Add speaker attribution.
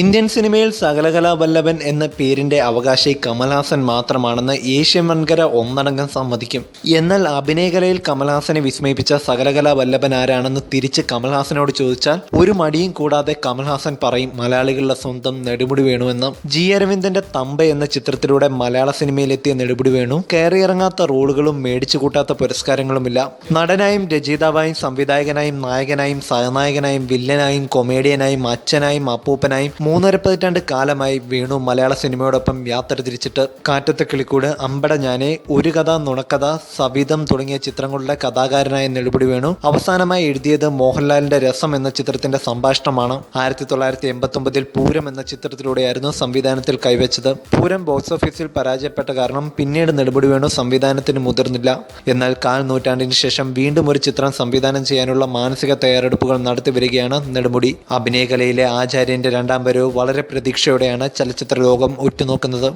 Speaker 1: Indian സിനിമയിൽ സകലകലാവല്ലഭൻ എന്ന പേരിന്റെ അവകാശി കമൽഹാസൻ മാത്രമാണെന്ന് ഏഷ്യൻ വൻകര ഒന്നടങ്കം സമ്മതിക്കും. എന്നാൽ അഭിനയകലയിൽ കമൽഹാസനെ വിസ്മയിപ്പിച്ച സകലകലാവല്ലഭൻ ആരാണെന്ന് തിരിച്ച് കമൽഹാസനോട് ചോദിച്ചാൽ ഒരു മടിയും കൂടാതെ കമൽഹാസൻ പറയും മലയാളികളുടെ സ്വന്തം നെടുമുടി വേണുവെന്ന്. ജി അരവിന്ദന്റെ തമ്പ എന്ന ചിത്രത്തിലൂടെ മലയാള സിനിമയിലെത്തിയ നെടുമുടി വേണു കയറിയിറങ്ങാത്ത റോളുകളും മേടിച്ചു കൂട്ടാത്ത പുരസ്കാരങ്ങളുമില്ല. നടനായും രചയിതാവായും സംവിധായകനായും നായകനായും സഹനായകനായും വില്ലനായും കൊമേഡിയനായും അച്ഛനായും അപ്പൂപ്പനായും 3.5 പതിറ്റാണ്ട് കാലമായി വേണു മലയാള സിനിമയോടൊപ്പം യാത്ര തിരിച്ചിട്ട്. കാറ്റത്തെ കിളിക്കൂട്, അമ്പട ഞാനെ, ഒരു കഥ, നുണക്കഥ, സവിധം തുടങ്ങിയ ചിത്രങ്ങളുടെ കഥാകാരനായ നെടുമുടി വേണു അവസാനമായി എഴുതിയത് മോഹൻലാലിന്റെ രസം എന്ന ചിത്രത്തിന്റെ സംഭാഷണമാണ്. 1989 പൂരം എന്ന ചിത്രത്തിലൂടെയായിരുന്നു സംവിധാനത്തിൽ കൈവച്ചത്. പൂരം ബോക്സ് ഓഫീസിൽ പരാജയപ്പെട്ട കാരണം പിന്നീട് നെടുമുടി വേണു സംവിധാനത്തിന് മുതിർന്നില്ല. എന്നാൽ 1/4 നൂറ്റാണ്ടിന് ശേഷം വീണ്ടും ഒരു ചിത്രം സംവിധാനം ചെയ്യാനുള്ള മാനസിക തയ്യാറെടുപ്പുകൾ നടത്തി വരികയാണ് നെടുമുടി. അഭിനയകലയിലെ ആചാര്യന്റെ രണ്ടാം വരവ് വളരെ പ്രതീക്ഷയോടെയാണ് ചലച്ചിത്ര ലോകം ഉറ്റുനോക്കുന്നത്.